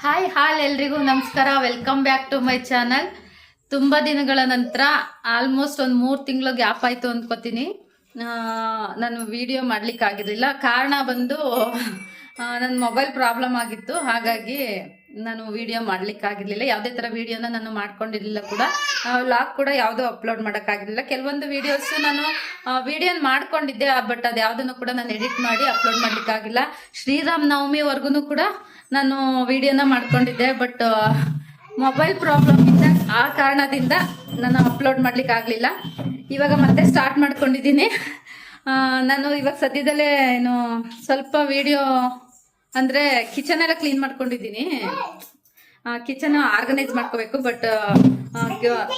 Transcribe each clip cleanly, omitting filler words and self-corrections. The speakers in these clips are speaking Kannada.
ಹಾಯ್ ಎಲ್ರಿಗೂ ನಮಸ್ಕಾರ. Welcome back to my channel. ತುಂಬಾ ದಿನಗಳ ನಂತರ ಆಲ್ಮೋಸ್ಟ್ ಒಂದು 3 ತಿಂಗಳು ಗ್ಯಾಪ್ ಆಯ್ತು ಅಂದ್ಕೋತೀನಿ. ನಾನು ವಿಡಿಯೋ ಮಾಡ್ಲಿಕ್ಕೆ ಆಗಿರಲಿಲ್ಲ. ಕಾರಣ ಬಂದು ನನ್ನ ಮೊಬೈಲ್ ಪ್ರಾಬ್ಲಮ್ ಆಗಿತ್ತು, ಹಾಗಾಗಿ ನಾನು ವಿಡಿಯೋ ಮಾಡ್ಲಿಕ್ಕೆ ಆಗಿರ್ಲಿಲ್ಲ. ಯಾವುದೇ ತರ ವಿಡಿಯೋನ ನಾನು ಮಾಡ್ಕೊಂಡಿರ್ಲಿಲ್ಲ ಕೂಡ. ವ್ಲಾಗ್ ಕೂಡ ಯಾವುದೂ ಅಪ್ಲೋಡ್ ಮಾಡೋಕ್ಕಾಗಿರಲಿಲ್ಲ. ಕೆಲವೊಂದು ವಿಡಿಯೋಸ್ ನಾನು ವಿಡಿಯೋನ ಮಾಡ್ಕೊಂಡಿದ್ದೆ, ಬಟ್ ಅದು ಯಾವುದನ್ನು ಕೂಡ ನಾನು ಎಡಿಟ್ ಮಾಡಿ ಅಪ್ಲೋಡ್ ಮಾಡ್ಲಿಕ್ಕಾಗಿಲ್ಲ. ಶ್ರೀರಾಮ್ ನವಮಿವರೆಗೂ ಕೂಡ ನಾನು ವಿಡಿಯೋನ ಮಾಡ್ಕೊಂಡಿದ್ದೆ, ಬಟ್ ಮೊಬೈಲ್ ಪ್ರಾಬ್ಲಮ್ ಇಂದ ಆ ಕಾರಣದಿಂದ ನಾನು ಅಪ್ಲೋಡ್ ಮಾಡ್ಲಿಕ್ಕೆ ಆಗಲಿಲ್ಲ. ಇವಾಗ ಮತ್ತೆ ಸ್ಟಾರ್ಟ್ ಮಾಡ್ಕೊಂಡಿದ್ದೀನಿ. ನಾನು ಇವಾಗ ಸದ್ಯದಲ್ಲೇ ಏನು ಸ್ವಲ್ಪ ವಿಡಿಯೋ ಅಂದರೆ ಕಿಚನ್ ಎಲ್ಲ ಕ್ಲೀನ್ ಮಾಡ್ಕೊಂಡಿದ್ದೀನಿ. ಕಿಚನ್ ಆರ್ಗನೈಸ್ ಮಾಡ್ಕೋಬೇಕು, ಬಟ್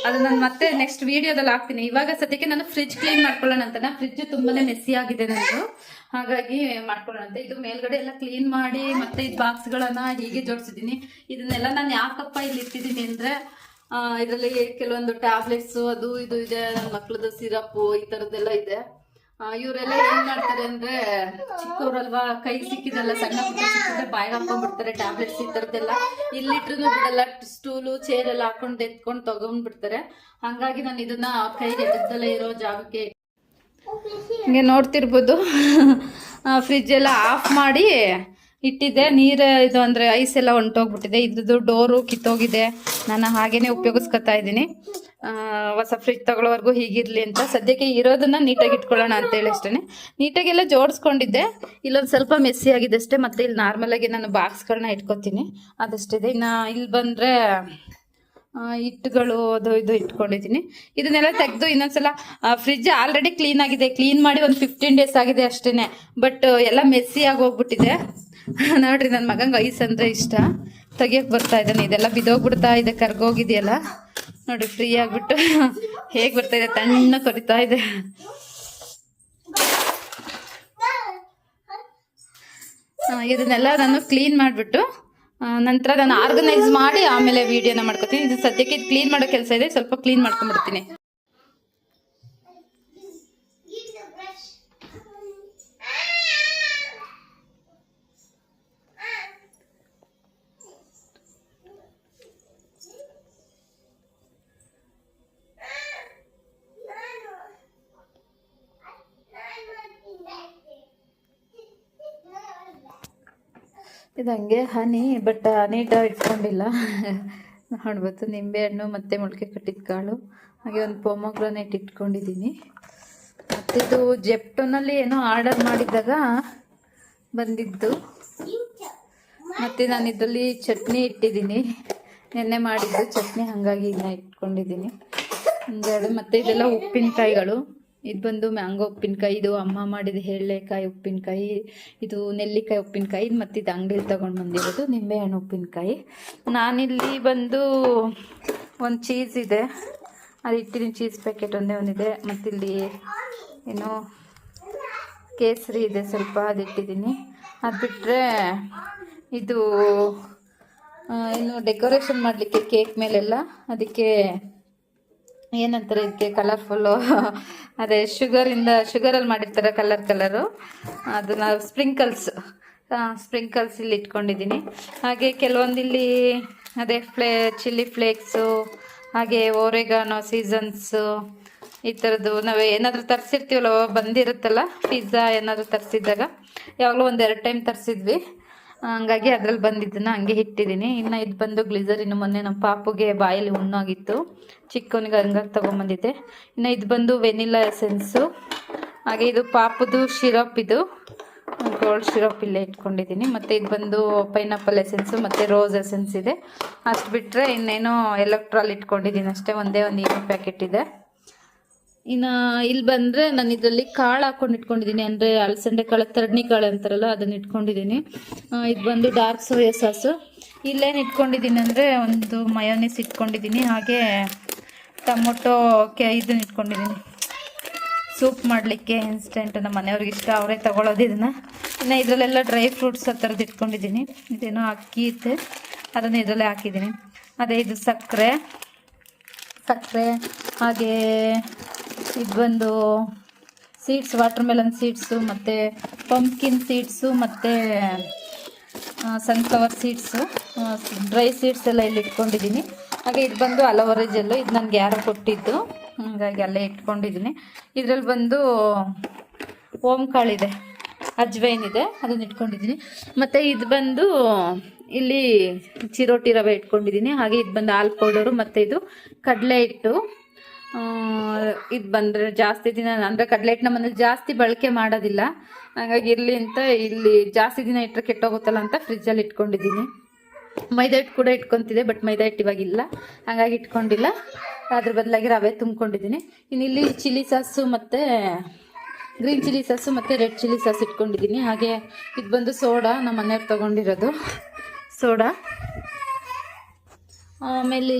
ಅದು ನಾನು ಮತ್ತೆ ನೆಕ್ಸ್ಟ್ ವಿಡಿಯೋದಲ್ಲಿ ಹಾಕ್ತೀನಿ. ಇವಾಗ ಸದ್ಯಕ್ಕೆ ನಾನು ಫ್ರಿಜ್ ಕ್ಲೀನ್ ಮಾಡ್ಕೊಳ್ಳೋಣ ಅಂತ. ಫ್ರಿಜ್ ತುಂಬಾನೇ ಮೆಸ್ಸಿ ಆಗಿದೆ ನಂದು, ಹಾಗಾಗಿ ಮಾಡ್ಕೊಳ್ಳೋಣ ಅಂತ. ಇದು ಮೇಲ್ಗಡೆ ಎಲ್ಲ ಕ್ಲೀನ್ ಮಾಡಿ ಮತ್ತೆ ಈ ಬಾಕ್ಸ್ಗಳನ್ನ ಹೀಗೆ ಜೋಡಿಸಿದ್ದೀನಿ. ಇದನ್ನೆಲ್ಲ ನಾನು ಯಾಕಪ್ಪ ಇಲ್ಲಿ ಇಟ್ಟಿದ್ದೀನಿ ಅಂದ್ರೆ, ಇದರಲ್ಲಿ ಕೆಲವೊಂದು ಟ್ಯಾಬ್ಲೆಟ್ಸ್ ಅದು ಇದು ಇದೆ, ನನ್ನ ಮಕ್ಳದ್ದು ಸಿರಪ್ ಈ ತರದ್ದೆಲ್ಲ ಇದೆ. ಇವರೆಲ್ಲ ಏನ್ ಮಾಡ್ತಾರೆ ಅಂದ್ರೆ, ಚಿಕ್ಕವ್ರಲ್ವಾ, ಕೈ ಸಿಕ್ಕಿದೆಲ್ಲ ಸಣ್ಣ ಪುಟ್ಟ ಸಿಕ್ಕಿದ್ರೆ ಬಾಯಿಗೆ ಹಾಕೊಂಡ್ಬಿಡ್ತಾರೆ ಟ್ಯಾಬ್ಲೆಟ್ಸ್ ಈ ತರದ್ದೆಲ್ಲ. ಇಲ್ಲಿಟ್ರು ಬಿಡಲ್ಲ, ಸ್ಟೂಲು ಚೇರ್ ಎಲ್ಲ ಹಾಕೊಂಡು ಎತ್ಕೊಂಡು ತಗೊಂಡ್ಬಿಡ್ತಾರೆ. ಹಂಗಾಗಿ ನಾನು ಇದನ್ನ ಕೈಗೆ ಎದ್ದಲ್ಲೇ ಇರೋ ಜಾಗಕ್ಕೆ ಹಿಂಗೆ ನೋಡ್ತಿರ್ಬೋದು. ಫ್ರಿಜ್ ಎಲ್ಲ ಆಫ್ ಮಾಡಿ ಇಟ್ಟಿದ್ದೆ. ನೀರು ಇದು ಅಂದರೆ ಐಸ್ ಎಲ್ಲ ಹೊಂಟೋಗ್ಬಿಟ್ಟಿದೆ. ಇದ್ರದ್ದು ಡೋರು ಕಿತ್ತೋಗಿದೆ. ನಾನು ಹಾಗೇನೆ ಉಪಯೋಗಿಸ್ಕೊತಾ ಇದ್ದೀನಿ. ಹೊಸ ಫ್ರಿಜ್ ತಗೊಳ್ಳೋವರೆಗೂ ಹೀಗಿರ್ಲಿ ಅಂತ. ಸದ್ಯಕ್ಕೆ ಇರೋದನ್ನ ನೀಟಾಗಿ ಇಟ್ಕೊಳ್ಳೋಣ ಅಂತೇಳಿ ಅಷ್ಟೇ. ನೀಟಾಗೆಲ್ಲ ಜೋಡಿಸ್ಕೊಂಡಿದ್ದೆ. ಇಲ್ಲೊಂದು ಸ್ವಲ್ಪ ಮೆಸ್ಸಿ ಆಗಿದೆ ಅಷ್ಟೇ. ಮತ್ತೆ ಇಲ್ಲಿ ನಾರ್ಮಲಾಗಿ ನಾನು ಬಾಕ್ಸ್ಗಳನ್ನ ಇಟ್ಕೊತೀನಿ, ಅದಷ್ಟಿದೆ. ಇನ್ನು ಇಲ್ಲಿ ಬಂದರೆ ಹಿಟ್ಟುಗಳು ಅದು ಇದು ಇಟ್ಕೊಂಡಿದ್ದೀನಿ. ಇದನ್ನೆಲ್ಲ ತೆಗೆದು ಇನ್ನೊಂದ್ಸಲ, ಫ್ರಿಜ್ ಆಲ್ರೆಡಿ ಕ್ಲೀನ್ ಆಗಿದೆ. ಕ್ಲೀನ್ ಮಾಡಿ ಒಂದು 15 ಡೇಸ್ ಆಗಿದೆ ಅಷ್ಟೇನೆ, ಬಟ್ ಎಲ್ಲ ಮೆಸ್ಸಿ ಆಗಿ ಹೋಗ್ಬಿಟ್ಟಿದೆ. ನೋಡ್ರಿ, ನನ್ನ ಮಗಂಗೆ ಐಸ್ ಅಂದರೆ ಇಷ್ಟ, ತೆಗಿಯೋಕೆ ಬರ್ತಾ ಇದ್ದಾನೆ. ಇದೆಲ್ಲ ಬಿದೋಗ್ಬಿಡ್ತಾ ಇದೆ, ಕರ್ಗೋಗಿದೆಯಲ್ಲ ನೋಡ್ರಿ. ಫ್ರೀ ಆಗಿಬಿಟ್ಟು ಹೇಗೆ ಬರ್ತಾ ಇದೆ, ತಣ್ಣ ಕೊರಿತಾ ಇದೆ. ಇದನ್ನೆಲ್ಲ ನಾನು ಕ್ಲೀನ್ ಮಾಡಿಬಿಟ್ಟು ನಂತರ ನಾನು ಆರ್ಗನೈಸ್ ಮಾಡಿ ಆಮೇಲೆ ವಿಡಿಯೋನ ಮಾಡ್ಕೊತೀನಿ. ಇದು ಸದ್ಯಕ್ಕೆ ಕ್ಲೀನ್ ಮಾಡೋ ಕೆಲಸ ಇದೆ, ಸ್ವಲ್ಪ ಕ್ಲೀನ್ ಮಾಡ್ಕೊಂಡ್ಬಿಡ್ತೀನಿ. ಇದು ಹಂಗೆ ಹನಿ, ಬಟ್ ನೀಟಾಗಿ ಇಟ್ಕೊಂಡಿಲ್ಲ. ನೋಡ್ಬೋದು, ನಿಂಬೆಹಣ್ಣು ಮತ್ತು ಮೊಳಕೆ ಕಟ್ಟಿದ ಕಾಳು, ಹಾಗೆ ಒಂದು ಪೊಮೊಗ್ರಾನೇಟ್ ಇಟ್ಕೊಂಡಿದ್ದೀನಿ. ಮತ್ತಿದು ಜೆಪ್ಟೋನಲ್ಲಿ ಏನೋ ಆರ್ಡರ್ ಮಾಡಿದಾಗ ಬಂದಿದ್ದು. ಮತ್ತು ನಾನು ಇದರಲ್ಲಿ ಚಟ್ನಿ ಇಟ್ಟಿದ್ದೀನಿ, ನೆನ್ನೆ ಮಾಡಿದ್ದು ಚಟ್ನಿ, ಹಾಗಾಗಿ ಇದನ್ನ ಇಟ್ಕೊಂಡಿದ್ದೀನಿ ಒಂದೆರಡು. ಮತ್ತು ಇದೆಲ್ಲ ಉಪ್ಪಿನಕಾಯಿಗಳು. ಇದು ಬಂದು ಮ್ಯಾಂಗೋ ಉಪ್ಪಿನಕಾಯಿ, ಇದು ಅಮ್ಮ ಮಾಡಿದ ಎಳ್ಳೆಕಾಯಿ ಉಪ್ಪಿನಕಾಯಿ, ಇದು ನೆಲ್ಲಿಕಾಯಿ ಉಪ್ಪಿನಕಾಯಿ, ಮತ್ತು ಇದು ಅಂಗಡಿಲಿ ತೊಗೊಂಡು ಬಂದಿರೋದು ನಿಂಬೆಹಣ್ಣು ಉಪ್ಪಿನಕಾಯಿ. ನಾನಿಲ್ಲಿ ಬಂದು ಒಂದು ಚೀಸ್ ಇದೆ, ಅದು ಇಟ್ಟಿದ್ದೀನಿ. ಚೀಸ್ ಪ್ಯಾಕೆಟ್ ಒಂದಿದೆ. ಮತ್ತಿಲ್ಲಿ ಏನೋ ಕೇಸರಿ ಇದೆ ಸ್ವಲ್ಪ, ಅದು ಇಟ್ಟಿದ್ದೀನಿ. ಅದು ಬಿಟ್ಟರೆ ಇದು ಏನು ಡೆಕೋರೇಷನ್ ಮಾಡಲಿಕ್ಕೆ ಕೇಕ್ ಮೇಲೆಲ್ಲ, ಅದಕ್ಕೆ ಏನಂತಾರೆ ಇದಕ್ಕೆ, ಕಲರ್ಫುಲ್ಲು, ಅದೇ ಶುಗರಲ್ಲಿ ಮಾಡಿರ್ತಾರೆ ಕಲರು, ಅದನ್ನ ಸ್ಪ್ರಿಂಕಲ್ಸ್ ಇಲ್ಲಿ ಇಟ್ಕೊಂಡಿದ್ದೀನಿ. ಹಾಗೆ ಕೆಲವೊಂದಿಲ್ಲಿ ಅದೇ ಚಿಲ್ಲಿ ಫ್ಲೇಕ್ಸು, ಹಾಗೆ ಓರೆಗಾನೋ, ಸೀಸನ್ಸು, ಈ ಥರದ್ದು ನಾವು ಏನಾದರೂ ತರಿಸಿರ್ತೀವಲ್ಲ, ಬಂದಿರುತ್ತಲ್ಲ ಪಿಜ್ಜಾ ಏನಾದರೂ ತರಿಸಿದ್ದಾಗ, ಯಾವಾಗಲೂ 1-2 ಟೈಮ್ ತರಿಸಿದ್ವಿ, ಹಂಗಾಗಿ ಅದ್ರಲ್ಲಿ ಬಂದಿದ್ದನ್ನು ಹಂಗೆ ಇಟ್ಟಿದ್ದೀನಿ. ಇನ್ನು ಇದು ಬಂದು ಗ್ಲಿಸರಿನ್, ಮೊನ್ನೆ ನಮ್ಮ ಪಾಪುಗೆ ಬಾಯಲ್ಲಿ ಹುಣ್ಣಾಗಿತ್ತು, ಚಿಕ್ಕವನಿಗೆ ಹಂಗಾಗಿ ತೊಗೊಂಬಂದಿದ್ದೆ. ಇನ್ನು ಇದು ಬಂದು ವೆನಿಲಾ ಎಸೆನ್ಸು, ಹಾಗೆ ಇದು ಪಾಪುದು ಶಿರಪ್, ಇದು ಗೋಲ್ಡ್ ಶಿರಪ್ ಇಲ್ಲೇ ಇಟ್ಕೊಂಡಿದ್ದೀನಿ. ಮತ್ತು ಇದು ಬಂದು ಪೈನಾಪಲ್ ಎಸೆನ್ಸು ಮತ್ತು ರೋಸ್ ಎಸೆನ್ಸ್ ಇದೆ. ಅಷ್ಟು ಬಿಟ್ಟರೆ ಇನ್ನೇನೋ ಎಲೆಕ್ಟ್ರಾಲ್ ಇಟ್ಕೊಂಡಿದ್ದೀನಿ ಅಷ್ಟೇ, ಒಂದೇ ಒಂದು ಈನೋ ಪ್ಯಾಕೆಟ್ ಇದೆ. ಇನ್ನು ಇಲ್ಲಿ ಬಂದರೆ ನಾನು ಇದರಲ್ಲಿ ಕಾಳು ಹಾಕೊಂಡು ಇಟ್ಕೊಂಡಿದ್ದೀನಿ, ಅಂದರೆ ಅಲಸಂಡೆ ಕಾಳು, ತರಡ್ನಿ ಕಾಳು ಅಂತಾರಲ್ಲ, ಅದನ್ನು ಇಟ್ಕೊಂಡಿದ್ದೀನಿ. ಇದು ಬಂದು ಡಾರ್ಕ್ ಸೋಯಾ ಸಾಸು. ಇಲ್ಲೇನು ಇಟ್ಕೊಂಡಿದ್ದೀನಿ ಅಂದರೆ, ಒಂದು ಮಯೋನೀಸ್ ಇಟ್ಕೊಂಡಿದ್ದೀನಿ, ಹಾಗೆ ಟೊಮೊಟೊ ಇದನ್ನು ಇಟ್ಕೊಂಡಿದ್ದೀನಿ, ಸೂಪ್ ಮಾಡಲಿಕ್ಕೆ ಇನ್ಸ್ಟೆಂಟ್. ನಮ್ಮ ಮನೆಯವ್ರಿಗೆ ಇಷ್ಟ, ಅವರೇ ತಗೊಳ್ಳೋದು ಇದನ್ನು. ಇನ್ನು ಇದರಲ್ಲೆಲ್ಲ ಡ್ರೈ ಫ್ರೂಟ್ಸ್ ಆ ಥರದ್ದು ಇಟ್ಕೊಂಡಿದ್ದೀನಿ. ಇದೇನೋ ಅಕ್ಕಿ ಇತ್ತು, ಅದನ್ನು ಇದರಲ್ಲೇ ಹಾಕಿದ್ದೀನಿ. ಅದೇ ಇದು ಸಕ್ಕರೆ, ಹಾಗೆ ಇದು ಬಂದು ಸೀಡ್ಸ್, ವಾಟರ್ ಮೆಲನ್ ಸೀಡ್ಸು, ಮತ್ತು ಪಂಪ್ಕಿನ್ ಸೀಡ್ಸು, ಮತ್ತು ಸನ್ಫ್ಲವರ್ ಸೀಡ್ಸು, ಡ್ರೈ ಸೀಡ್ಸ್ ಎಲ್ಲ ಇಲ್ಲಿ ಇಟ್ಕೊಂಡಿದ್ದೀನಿ. ಹಾಗೆ ಇದು ಬಂದು ಅಲೋವೆರಾ ಜೆಲ್ಲು, ಇದು ನನಗೆ ಯಾರೋ ಕೊಟ್ಟಿದ್ದು, ಹಾಗಾಗಿ ಅಲ್ಲೇ ಇಟ್ಕೊಂಡಿದ್ದೀನಿ. ಇದರಲ್ಲಿ ಬಂದು ಓಂಕಾಳಿದೆ, ಅಜ್ವೈನ್ ಇದೆ, ಅದನ್ನು ಇಟ್ಕೊಂಡಿದ್ದೀನಿ. ಮತ್ತು ಇದು ಬಂದು ಇಲ್ಲಿ ಚಿರೋಟಿ ರವೆ ಇಟ್ಕೊಂಡಿದ್ದೀನಿ. ಹಾಗೆ ಇದು ಬಂದು ಹಾಲು ಪೌಡರು, ಮತ್ತು ಇದು ಕಡಲೆ ಹಿಟ್ಟು. ಇದು ಬಂದರೆ ಜಾಸ್ತಿ ದಿನ ಅಂದರೆ ಕಡಲೆ ಹಿಟ್ಟನ್ನ ಮನೇಲಿ ಜಾಸ್ತಿ ಬಳಕೆ ಮಾಡೋದಿಲ್ಲ, ಹಾಗಾಗಿ ಇರಲಿ ಅಂತ ಇಲ್ಲಿ ಜಾಸ್ತಿ ದಿನ ಇಟ್ಟರೆ ಕೆಟ್ಟೋಗುತ್ತಲ್ಲ ಅಂತ ಫ್ರಿಜ್ಜಲ್ಲಿ ಇಟ್ಕೊಂಡಿದ್ದೀನಿ. ಮೈದಾ ಹಿಟ್ಟು ಕೂಡ ಇಟ್ಕೊತಿದ್ದೆ, ಬಟ್ ಮೈದಾ ಹಿಟ್ಟು ಇವಾಗಿಲ್ಲ, ಹಾಗಾಗಿ ಇಟ್ಕೊಂಡಿಲ್ಲ. ಅದ್ರ ಬದಲಾಗಿ ರವೆ ತುಂಬ್ಕೊಂಡಿದ್ದೀನಿ. ಇನ್ನು ಇಲ್ಲಿ ಚಿಲ್ಲಿ ಸಾಸು ಮತ್ತು ಗ್ರೀನ್ ಚಿಲ್ಲಿ ಸಾಸು ಮತ್ತು ರೆಡ್ ಚಿಲ್ಲಿ ಸಾಸ್ ಇಟ್ಕೊಂಡಿದ್ದೀನಿ. ಹಾಗೆ ಇದು ಬಂದು ಸೋಡಾ, ನಮ್ಮ ಮನೆಯವ್ರು ತೊಗೊಂಡಿರೋದು ಸೋಡಾ. ಆಮೇಲೆ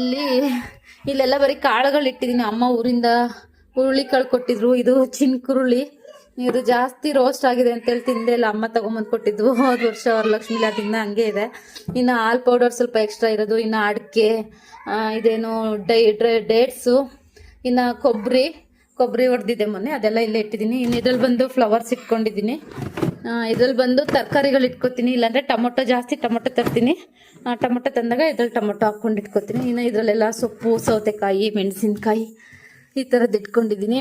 ಇಲ್ಲೆಲ್ಲ ಬರೀ ಕಾಳುಗಳು ಇಟ್ಟಿದ್ದೀನಿ. ಅಮ್ಮ ಊರಿಂದ ಹುರುಳಿ ಕಾಳು ಕೊಟ್ಟಿದ್ರು. ಇದು ಚಿನ್ಕುರುಳಿ, ಇದು ಜಾಸ್ತಿ ರೋಸ್ಟ್ ಆಗಿದೆ ಅಂತೇಳಿ ತಿಂದೆ ಇಲ್ಲ, ಅಮ್ಮ ತೊಗೊಂಬಂದು ಕೊಟ್ಟಿದ್ವು ಹೋದ ವರ್ಷ ವರಲಕ್ಷ್ಮಿ ತಿನ್ನ ಹಂಗೆ ಇದೆ. ಇನ್ನು ಹಾಲು ಪೌಡರ್ ಸ್ವಲ್ಪ ಎಕ್ಸ್ಟ್ರಾ ಇರೋದು, ಇನ್ನು ಅಡಿಕೆ, ಇದೇನು ಡೇಟ್ಸು, ಇನ್ನು ಕೊಬ್ಬರಿ ಹೊಡೆದಿದ್ದೆ ಮೊನ್ನೆ, ಅದೆಲ್ಲ ಇಲ್ಲೇ ಇಟ್ಟಿದ್ದೀನಿ. ಇನ್ನು ಇದ್ರಲ್ಲಿ ಬಂದು ಫ್ಲವರ್ಸ್ ಇಟ್ಕೊಂಡಿದ್ದೀನಿ. ಇದ್ರಲ್ಲಿ ಬಂದು ತರಕಾರಿಗಳು ಇಟ್ಕೊತೀನಿ, ಇಲ್ಲಾಂದರೆ ಟೊಮೊಟೊ ತರ್ತೀನಿ. ಟೊಮೊಟೊ ತಂದಾಗ ಇದ್ರಲ್ಲಿ ಟೊಮೊಟೊ ಹಾಕ್ಕೊಂಡು ಇಟ್ಕೊತೀನಿ. ಇನ್ನು ಇದರಲ್ಲೆಲ್ಲ ಸೊಪ್ಪು, ಸೌತೆಕಾಯಿ, ಮೆಣಸಿನ್ಕಾಯಿ ಈ ಥರದ್ದು ಇಟ್ಕೊಂಡಿದ್ದೀನಿ.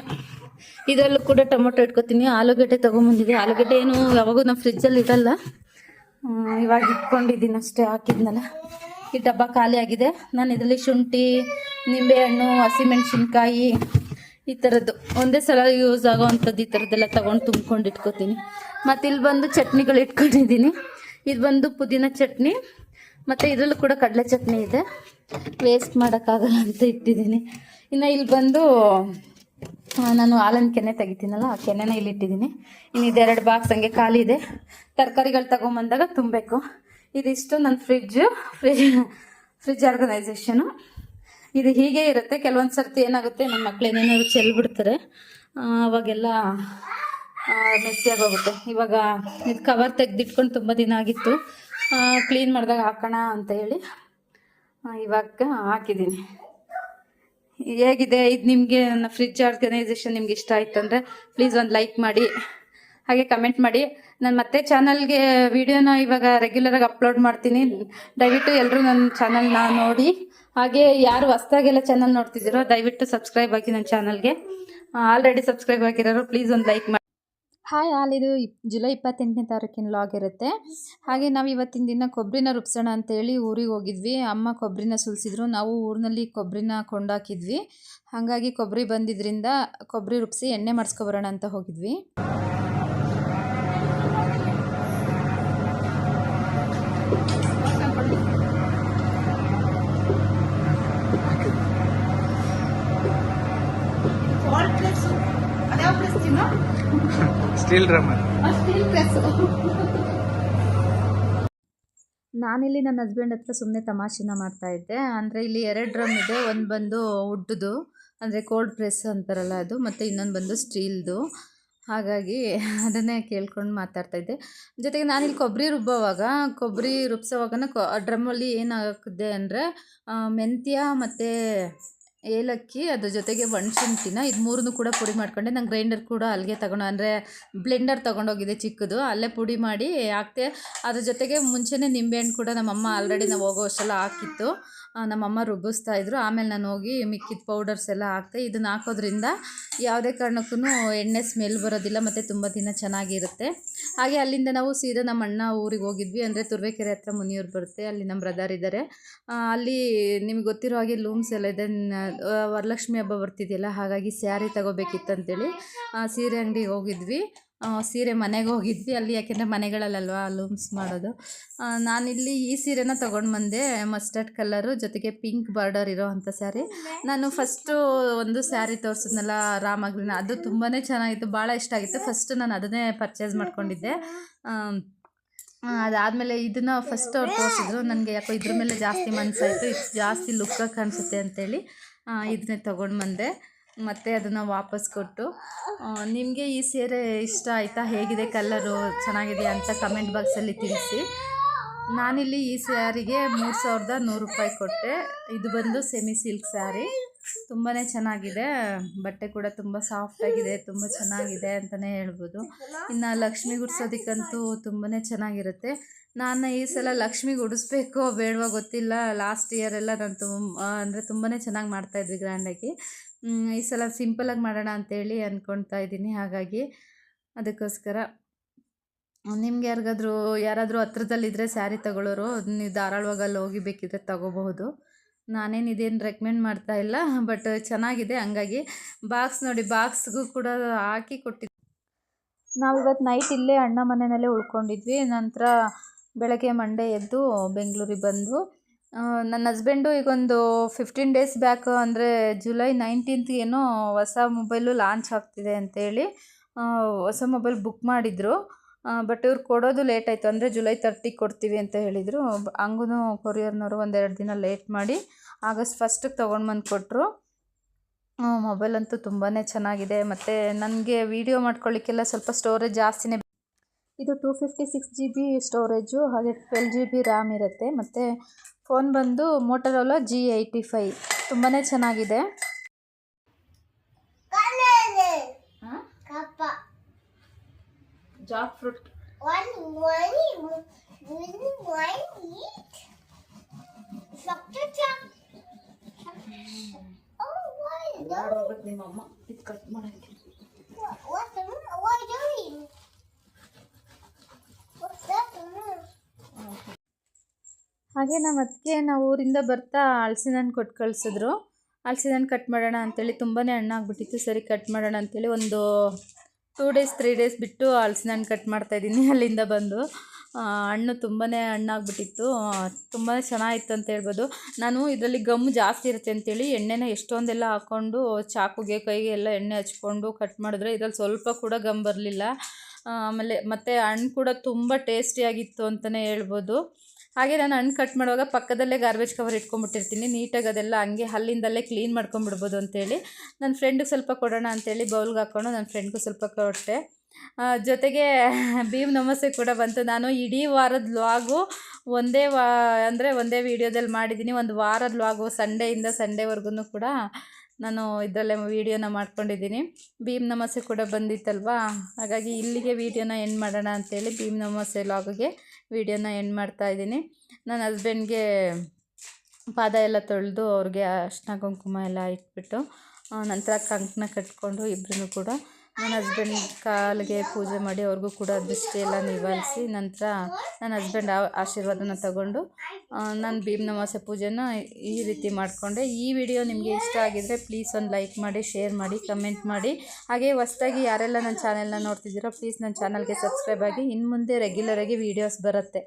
ಇದರಲ್ಲೂ ಕೂಡ ಟೊಮೊಟೊ ಇಟ್ಕೊತೀನಿ. ಆಲೂಗಡ್ಡೆ ತೊಗೊಂಬಂದಿದ್ದೆ, ಆಲೂಗಡ್ಡೆ ಏನು ಯಾವಾಗೂ ನಾವು ಫ್ರಿಜ್ಜಲ್ಲಿ ಇರಲ್ಲ, ಇವಾಗ ಇಟ್ಕೊಂಡಿದ್ದೀನಿ ಅಷ್ಟೇ, ಹಾಕಿದ್ನಲ್ಲ. ಈ ಡಬ್ಬ ಖಾಲಿ ಆಗಿದೆ. ನಾನು ಇದರಲ್ಲಿ ಶುಂಠಿ, ನಿಂಬೆಹಣ್ಣು, ಹಸಿಮೆಣಸಿನ್ಕಾಯಿ ಈ ಥರದ್ದು ಒಂದೇ ಸಲ ಯೂಸ್ ಆಗೋವಂಥದ್ದು ಈ ಥರದ್ದೆಲ್ಲ ತೊಗೊಂಡು ತುಂಬ್ಕೊಂಡು ಇಟ್ಕೊತೀನಿ. ಮತ್ತು ಇಲ್ಲಿ ಬಂದು ಚಟ್ನಿಗಳು ಇಟ್ಕೊಂಡಿದ್ದೀನಿ. ಇದು ಬಂದು ಪುದೀನ ಚಟ್ನಿ, ಮತ್ತು ಇದರಲ್ಲೂ ಕೂಡ ಕಡಲೆ ಚಟ್ನಿ ಇದೆ, ವೇಸ್ಟ್ ಮಾಡೋಕ್ಕಾಗಲ್ಲ ಅಂತ ಇಟ್ಟಿದ್ದೀನಿ. ಇನ್ನು ಇಲ್ಲಿ ಬಂದು ನಾನು ಹಾಲಿನ ಕೆನೆ ತೆಗಿತೀನಲ್ಲ, ಆ ಕೆನೆನ ಇಲ್ಲಿ ಇಟ್ಟಿದ್ದೀನಿ. ಇನ್ನು ಇದೆರಡು ಬಾಕ್ಸ್ ಹಂಗೆ ಖಾಲಿ ಇದೆ, ತರಕಾರಿಗಳು ತೊಗೊಂಬಂದಾಗ ತುಂಬಬೇಕು. ಇದಿಷ್ಟು ನನ್ನ ಫ್ರಿಜ್ ಆರ್ಗನೈಸೇಷನು. ಇದು ಹೀಗೆ ಇರುತ್ತೆ. ಕೆಲವೊಂದು ಸರ್ತಿ ಏನಾಗುತ್ತೆ, ನನ್ನ ಮಕ್ಳು ಏನೇನಾದ್ರು ಚೆಲ್ಬಿಡ್ತಾರೆ, ಅವಾಗೆಲ್ಲ ಮೆಸ್ಸಿಯಾಗೋಗುತ್ತೆ. ಇವಾಗ ಇದು ಕವರ್ ತೆಗೆದಿಟ್ಕೊಂಡು ತುಂಬ ದಿನ ಆಗಿತ್ತು, ಕ್ಲೀನ್ ಮಾಡಿದಾಗ ಹಾಕೋಣ ಅಂತ ಹೇಳಿ ಇವಾಗ ಹಾಕಿದ್ದೀನಿ. ಹೇಗಿದೆ ಇದು ನಿಮಗೆ? ನನ್ನ ಫ್ರಿಜ್ ಆರ್ಗನೈಸೇಷನ್ ನಿಮ್ಗೆ ಇಷ್ಟ ಆಯಿತು ಅಂದರೆ ಪ್ಲೀಸ್ ಒಂದು ಲೈಕ್ ಮಾಡಿ, ಹಾಗೆ ಕಮೆಂಟ್ ಮಾಡಿ. ನಾನು ಮತ್ತೆ ಚಾನಲ್ಗೆ ವಿಡಿಯೋನ ಇವಾಗ ರೆಗ್ಯುಲರಾಗಿ ಅಪ್ಲೋಡ್ ಮಾಡ್ತೀನಿ. ದಯವಿಟ್ಟು ಎಲ್ಲರೂ ನನ್ನ ಚಾನಲ್ನ ನೋಡಿ. ಹಾಗೆ ಯಾರು ಹೊಸ್ದಾಗೆಲ್ಲ ಚಾನಲ್ ನೋಡ್ತಿದ್ದೀರೋ ದಯವಿಟ್ಟು ಸಬ್ಸ್ಕ್ರೈಬ್ ಆಗಿ ನನ್ನ ಚಾನಲ್ಗೆ. ಆಲ್ರೆಡಿ ಸಬ್ಸ್ಕ್ರೈಬ್ ಆಗಿರೋರು ಪ್ಲೀಸ್ ಒಂದು ಲೈಕ್ ಮಾಡಿ. ಹಾಯ್ ಆಲ್, ಇದು ಜುಲೈ 28ನೇ ತಾರೀಕಿನ ಲಾಗ್ ಇರುತ್ತೆ. ಹಾಗೆ ನಾವು ಇವತ್ತಿನ ದಿನ ಕೊಬ್ಬರಿನ ರುಬ್ಸೋಣ ಅಂತೇಳಿ ಊರಿಗೆ ಹೋಗಿದ್ವಿ. ಅಮ್ಮ ಕೊಬ್ಬರಿನ ಸುಲಿಸಿದ್ರು, ನಾವು ಊರಿನಲ್ಲಿ ಕೊಬ್ಬರಿನ ಕೊಂಡಾಕಿದ್ವಿ. ಹಾಗಾಗಿ ಕೊಬ್ಬರಿ ಬಂದಿದ್ದರಿಂದ ಕೊಬ್ಬರಿ ರುಬ್ಸಿ ಎಣ್ಣೆ ಮಾಡಿಸ್ಕೊಬರೋಣ ಅಂತ ಹೋಗಿದ್ವಿ. ಸ್ಟೀಲ್ ಡ್ರಮ್, ನಾನಿಲ್ಲಿ ನನ್ನ ಹಸ್ಬೆಂಡ್ ಹತ್ರ ಸುಮ್ಮನೆ ತಮಾಷೆನ ಮಾಡ್ತಾ ಇದ್ದೆ. ಅಂದರೆ ಇಲ್ಲಿ 2 ಡ್ರಮ್ ಇದೆ, ಒಂದು ಬಂದು ವುಡ್ದು ಅಂದರೆ ಕೋಲ್ಡ್ ಪ್ರೆಸ್ ಅಂತಾರಲ್ಲ ಅದು, ಮತ್ತು ಇನ್ನೊಂದು ಬಂದು ಸ್ಟೀಲ್ದು. ಹಾಗಾಗಿ ಅದನ್ನೇ ಕೇಳ್ಕೊಂಡು ಮಾತಾಡ್ತಾ ಇದ್ದೆ. ಜೊತೆಗೆ ನಾನಿಲ್ಲಿ ಕೊಬ್ಬರಿ ರುಬ್ಸೋವಾಗ ಡ್ರಮ್ಮಲ್ಲಿ ಏನು ಹಾಕಿದ್ದೆ ಅಂದರೆ ಮೆಂತ್ಯ ಮತ್ತು ಏಲಕ್ಕಿ, ಅದ್ರ ಜೊತೆಗೆ ಒಣಶುಂಠಿನ, ಇದು 3 ಕೂಡ ಪುಡಿ ಮಾಡ್ಕೊಂಡೆ. ನಾನು ಗ್ರೈಂಡರ್ ಕೂಡ ಅಲ್ಲಿಗೆ ಅಂದರೆ ಬ್ಲೆಂಡರ್ ತೊಗೊಂಡೋಗಿದ್ದೆ ಚಿಕ್ಕದು, ಅಲ್ಲೇ ಪುಡಿ ಮಾಡಿ ಹಾಕ್ತೆ. ಅದ್ರ ಜೊತೆಗೆ ಮುಂಚೆನೇ ನಿಂಬೆಹಣ್ಣು ಕೂಡ ನಮ್ಮಮ್ಮ ಆಲ್ರೆಡಿ ನಾವು ಹೋಗೋ ಅಷ್ಟೆಲ್ಲ ಹಾಕಿತ್ತು, ನಮ್ಮಮ್ಮ ರುಬ್ಬಿಸ್ತಾಯಿದ್ರು. ಆಮೇಲೆ ನಾನು ಹೋಗಿ ಮಿಕ್ಕಿದ ಪೌಡರ್ಸ್ ಎಲ್ಲ ಹಾಕ್ತೆ. ಇದನ್ನು ಹಾಕೋದ್ರಿಂದ ಯಾವುದೇ ಕಾರಣಕ್ಕೂ ಎಣ್ಣೆ ಸ್ಮೆಲ್ ಬರೋದಿಲ್ಲ ಮತ್ತು ತುಂಬ ದಿನ ಚೆನ್ನಾಗಿರುತ್ತೆ. ಹಾಗೆ ಅಲ್ಲಿಂದ ನಾವು ಸೀದಾ ನಮ್ಮ ಅಣ್ಣ ಊರಿಗೆ ಹೋಗಿದ್ವಿ. ಅಂದರೆ ತುರುವೇಕೆರೆ ಹತ್ರ ಮುನಿಯೂರು ಬರುತ್ತೆ, ಅಲ್ಲಿ ನಮ್ಮ ಬ್ರದರ್ ಇದ್ದಾರೆ. ಅಲ್ಲಿ ನಿಮ್ಗೆ ಗೊತ್ತಿರೋ ಹಾಗೆ ಲೂಮ್ಸ್ ಎಲ್ಲ ಇದೆ. ವರಲಕ್ಷ್ಮಿ ಹಬ್ಬ ಬರ್ತಿದೆಯಲ್ಲ, ಹಾಗಾಗಿ ಸ್ಯಾರಿ ತೊಗೋಬೇಕಿತ್ತಂತೇಳಿ ಸೀರೆ ಅಂಗಡಿಗೆ ಹೋಗಿದ್ವಿ. ಸೀರೆ ಮನೆಗೆ ಹೋಗಿದ್ವಿ ಅಲ್ಲಿ, ಯಾಕೆಂದರೆ ಮನೆಗಳಲ್ಲಲ್ವ ಲೂಮ್ಸ್ ಮಾಡೋದು. ನಾನಿಲ್ಲಿ ಈ ಸೀರೆನ ತೊಗೊಂಡು ಬಂದೆ, ಮಸ್ಟರ್ಡ್ ಕಲರು ಜೊತೆಗೆ ಪಿಂಕ್ ಬಾರ್ಡರ್ ಇರೋ ಅಂಥ ಸ್ಯಾರಿ. ನಾನು ಫಸ್ಟು ಒಂದು ಸ್ಯಾರಿ ತೋರಿಸಿದ್ನಲ್ಲ ರಾಮಗ್ರಿನ, ಅದು ತುಂಬಾ ಚೆನ್ನಾಗಿತ್ತು, ಭಾಳ ಇಷ್ಟ ಆಗಿತ್ತು. ಫಸ್ಟು ನಾನು ಅದನ್ನೇ ಪರ್ಚೇಸ್ ಮಾಡ್ಕೊಂಡಿದ್ದೆ. ಅದಾದಮೇಲೆ ಇದನ್ನು ಫಸ್ಟ್ ಅವ್ರು ತೋರಿಸಿದ್ರು, ನನಗೆ ಯಾಕೋ ಇದ್ರ ಮೇಲೆ ಜಾಸ್ತಿ ಮನಸ್ಸಾಯಿತು, ಇದು ಜಾಸ್ತಿ ಲುಕ್ಕಾಗಿ ಕಾಣಿಸುತ್ತೆ ಅಂತೇಳಿ ಇದನ್ನೇ ತೊಗೊಂಡು ಬಂದೆ. ಮತ್ತು ಅದನ್ನು ವಾಪಸ್ ಕೊಟ್ಟು, ನಿಮಗೆ ಈ ಸೀರೆ ಇಷ್ಟ ಆಯಿತಾ, ಹೇಗಿದೆ ಕಲರು, ಚೆನ್ನಾಗಿದೆ ಅಂತ ಕಮೆಂಟ್ ಬಾಕ್ಸಲ್ಲಿ ತಿಳಿಸಿ. ನಾನಿಲ್ಲಿ ಈ ಸ್ಯಾರಿಗೆ 3100 ರೂಪಾಯಿ ಕೊಟ್ಟೆ. ಇದು ಬಂದು ಸೆಮಿ ಸಿಲ್ಕ್ ಸ್ಯಾರಿ, ತುಂಬಾ ಚೆನ್ನಾಗಿದೆ, ಬಟ್ಟೆ ಕೂಡ ತುಂಬ ಸಾಫ್ಟಾಗಿದೆ, ತುಂಬ ಚೆನ್ನಾಗಿದೆ ಅಂತಲೇ ಹೇಳ್ಬೋದು. ಇನ್ನು ಲಕ್ಷ್ಮಿ ಗುಡ್ಸೋದಕ್ಕಂತೂ ತುಂಬಾ ಚೆನ್ನಾಗಿರುತ್ತೆ. ನಾನು ಈ ಸಲ ಲಕ್ಷ್ಮಿಗೆ ಉಡಿಸ್ಬೇಕೋ ಬೇಡವೋ ಗೊತ್ತಿಲ್ಲ. ಲಾಸ್ಟ್ ಇಯರ್ ಎಲ್ಲ ನಾನು ಅಂದರೆ ತುಂಬಾ ಚೆನ್ನಾಗಿ ಮಾಡ್ತಾಯಿದ್ವಿ ಗ್ರ್ಯಾಂಡಾಗಿ. ಈ ಸಲ ಸಿಂಪಲಾಗಿ ಮಾಡೋಣ ಅಂತೇಳಿ ಅಂದ್ಕೊಳ್ತಾ ಇದ್ದೀನಿ. ಹಾಗಾಗಿ ಅದಕ್ಕೋಸ್ಕರ ನಿಮ್ಗೆ ಯಾರಾದರೂ ಹತ್ರದಲ್ಲಿದ್ದರೆ ಸ್ಯಾರಿ ತೊಗೊಳ್ಳೋರು ನೀವು ಧಾರಾಳವಾಗಿ ಅಲ್ಲಿ ಹೋಗಿ ಬೇಕಿದ್ರೆ ತೊಗೋಬಹುದು. ನಾನೇನು ಇದೇನು ರೆಕಮೆಂಡ್ ಮಾಡ್ತಾ ಇಲ್ಲ, ಬಟ್ ಚೆನ್ನಾಗಿದೆ. ಹಂಗಾಗಿ ಬಾಕ್ಸ್ ನೋಡಿ, ಬಾಕ್ಸ್ಗೂ ಕೂಡ ಹಾಕಿ ಕೊಟ್ಟಿದ್ದೆ. ನಾವಿವತ್ತು ನೈಟ್ ಇಲ್ಲೇ ಅಣ್ಣ ಮನೆಯಲ್ಲೇ ಉಳ್ಕೊಂಡಿದ್ವಿ. ನಂತರ ಬೆಳಗ್ಗೆ ಮಂಡೇ ಎದ್ದು ಬೆಂಗಳೂರಿಗೆ ಬಂದು ನನ್ನ ಹಸ್ಬೆಂಡು ಈಗೊಂದು 15 ಡೇಸ್ ಬ್ಯಾಕ್ ಅಂದರೆ ಜುಲೈ 19th ಏನೋ ಹೊಸ ಮೊಬೈಲು ಲಾಂಚ್ ಆಗ್ತಿದೆ ಅಂತೇಳಿ ಹೊಸ ಮೊಬೈಲ್ ಬುಕ್ ಮಾಡಿದರು. ಬಟ್ ಇವ್ರು ಕೊಡೋದು ಲೇಟ್ ಆಯಿತು, ಅಂದರೆ ಜುಲೈ 30 ಕೊಡ್ತೀವಿ ಅಂತ ಹೇಳಿದರು. ಹಂಗೂ ಕೊರಿಯರ್ನವರು 1-2 ದಿನ ಲೇಟ್ ಮಾಡಿ ಆಗಸ್ಟ್ 1ಗೆ ತೊಗೊಂಡು ಬಂದು ಕೊಟ್ಟರು. ಮೊಬೈಲ್ ಅಂತೂ ತುಂಬಾ ಚೆನ್ನಾಗಿದೆ. ಮತ್ತು ನನಗೆ ವೀಡಿಯೋ ಮಾಡ್ಕೊಳ್ಳಿಕ್ಕೆಲ್ಲ ಸ್ವಲ್ಪ ಸ್ಟೋರೇಜ್ ಜಾಸ್ತಿನೇ. ಇದು 256 GB ಸ್ಟೋರೇಜು, ಹಾಗೆ 12 GB ರ್ಯಾಮ್ ಇರುತ್ತೆ. ಮತ್ತು ಫೋನ್ ಬಂದು ಮೋಟರೋಲಾ G85 ತುಂಬಾ ಚೆನ್ನಾಗಿದೆ. ಜಾಕ್ ಫ್ರೂಟ್ ನಿಮ್ಮಮ್ಮ ಇದು ಕಟ್ ಮಾಡೋಕ್ಕೆ. ಹಾಗೆ ನಮ್ಮ ಅತ್ತಿಗೆ ನಾವು ಊರಿಂದ ಬರ್ತಾ ಹಲಸಿನ ಹಣ್ಣು ಕೊಟ್ಟು ಕಳಿಸಿದ್ರು. ಹಲಸಿನ ಹಣ್ಣು ಕಟ್ ಮಾಡೋಣ ಅಂಥೇಳಿ ತುಂಬಾ ಹಣ್ಣಾಗ್ಬಿಟ್ಟಿತ್ತು. ಸರಿ ಕಟ್ ಮಾಡೋಣ ಅಂಥೇಳಿ ಒಂದು 2 ಡೇಸ್ 3 ಡೇಸ್ ಬಿಟ್ಟು ಹಲಸಿನ ಹಣ್ಣು ಕಟ್ ಮಾಡ್ತಾಯಿದ್ದೀನಿ. ಅಲ್ಲಿಂದ ಬಂದು ಹಣ್ಣು ತುಂಬಾ ಹಣ್ಣಾಗ್ಬಿಟ್ಟಿತ್ತು. ತುಂಬಾ ಚೆನ್ನಾಗಿತ್ತು ಅಂತ ಹೇಳ್ಬೋದು. ನಾನು ಇದರಲ್ಲಿ ಗಮ್ಮು ಜಾಸ್ತಿ ಇರುತ್ತೆ ಅಂತೇಳಿ ಎಣ್ಣೆನ ಎಷ್ಟೊಂದೆಲ್ಲ ಹಾಕ್ಕೊಂಡು ಚಾಕುಗೆ ಕೈಗೆ ಎಲ್ಲ ಎಣ್ಣೆ ಹಚ್ಕೊಂಡು ಕಟ್ ಮಾಡಿದ್ರೆ ಇದರಲ್ಲಿ ಸ್ವಲ್ಪ ಕೂಡ ಗಮ್ ಬರಲಿಲ್ಲ. ಮತ್ತು ಹಣ್ಣು ಕೂಡ ತುಂಬ ಟೇಸ್ಟಿಯಾಗಿತ್ತು ಅಂತಲೇ ಹೇಳ್ಬೋದು. ಹಾಗೆ ನಾನು ಹಣ್ಣು ಕಟ್ ಮಾಡುವಾಗ ಪಕ್ಕದಲ್ಲೇ ಗಾರ್ಬೇಜ್ ಕವರ್ ಇಟ್ಕೊಂಡ್ಬಿಟ್ಟಿರ್ತೀನಿ. ನೀಟಾಗಿ ಅದೆಲ್ಲ ಹಂಗೆ ಅಲ್ಲಿಂದಲ್ಲೇ ಕ್ಲೀನ್ ಮಾಡ್ಕೊಂಡ್ಬಿಡ್ಬೋದು ಅಂತೇಳಿ ನನ್ನ ಫ್ರೆಂಡಿಗೆ ಸ್ವಲ್ಪ ಕೊಡೋಣ ಅಂತೇಳಿ ಬೌಲ್ಗೆ ಹಾಕ್ಕೊಂಡು ನನ್ನ ಫ್ರೆಂಡ್ಗೂ ಸ್ವಲ್ಪ ಕೊಟ್ಟೆ. ಜೊತೆಗೆ ಭೀಮ್ ಅಮಾವಾಸ್ಯೆ ಕೂಡ ಬಂತು. ನಾನು ಇಡೀ ವಾರದ ವ್ಲಾಗು ಒಂದೇ ವೀಡಿಯೋದಲ್ಲಿ ಮಾಡಿದ್ದೀನಿ. ಒಂದು ವಾರದ ವ್ಲಾಗು ಸಂಡೆಯಿಂದ ಸಂಡೇವರೆಗೂ ಕೂಡ ನಾನು ಇದರಲ್ಲೇ ವೀಡಿಯೋನ ಮಾಡ್ಕೊಂಡಿದ್ದೀನಿ. ಭೀಮ್ ಅಮಾವಾಸ್ಯೆ ಕೂಡ ಬಂದಿತ್ತಲ್ವಾ, ಹಾಗಾಗಿ ಇಲ್ಲಿಗೆ ವೀಡಿಯೋನ ಎಂಡ್ ಮಾಡೋಣ ಅಂತೇಳಿ ಭೀಮ್ ಅಮಾವಾಸ್ಯೆ ವ್ಲಾಗಿಗೆ ವೀಡಿಯೋನ ಎಂಡ್ ಮಾಡ್ತಾಯಿದ್ದೀನಿ. ನನ್ನ ಹಸ್ಬೆಂಡ್ಗೆ ಪಾದ ಎಲ್ಲ ತೊಳೆದು ಅವ್ರಿಗೆ ಅರಿಶಿನ ಕುಂಕುಮ ಎಲ್ಲ ಇಟ್ಬಿಟ್ಟು ನಂತರ ಕಂಕಣ ಕಟ್ಕೊಂಡು ಇಬ್ಬರೂ ಕೂಡ ನನ್ನ ಹಸ್ಬೆಂಡ್ ಕಾಲಿಗೆ ಪೂಜೆ ಮಾಡಿ ಅವ್ರಿಗೂ ಕೂಡ ದೃಷ್ಟಿ ಎಲ್ಲ ನಿವಾರಿಸಿ ನಂತರ ನನ್ನ ಹಸ್ಬೆಂಡ್ ಆಶೀರ್ವಾದನ ತಗೊಂಡು ನಾನು ಭೀಮ್ ಅಮಾವಾಸ್ಯೆ ಪೂಜೆನ ಈ ರೀತಿ ಮಾಡಿಕೊಂಡೆ. ಈ ವಿಡಿಯೋ ನಿಮಗೆ ಇಷ್ಟ ಆಗಿದ್ದರೆ ಪ್ಲೀಸ್ ಒಂದು ಲೈಕ್ ಮಾಡಿ, ಶೇರ್ ಮಾಡಿ, ಕಮೆಂಟ್ ಮಾಡಿ. ಹಾಗೆ ಹೊಸದಾಗಿ ಯಾರೆಲ್ಲ ನನ್ನ ಚಾನೆಲ್ನ ನೋಡ್ತಿದ್ದೀರೋ ಪ್ಲೀಸ್ ನನ್ನ ಚಾನಲ್ಗೆ ಸಬ್ಸ್ಕ್ರೈಬ್ ಆಗಿ. ಇನ್ನು ಮುಂದೆ ರೆಗ್ಯುಲರಾಗಿ ವೀಡಿಯೋಸ್ ಬರುತ್ತೆ.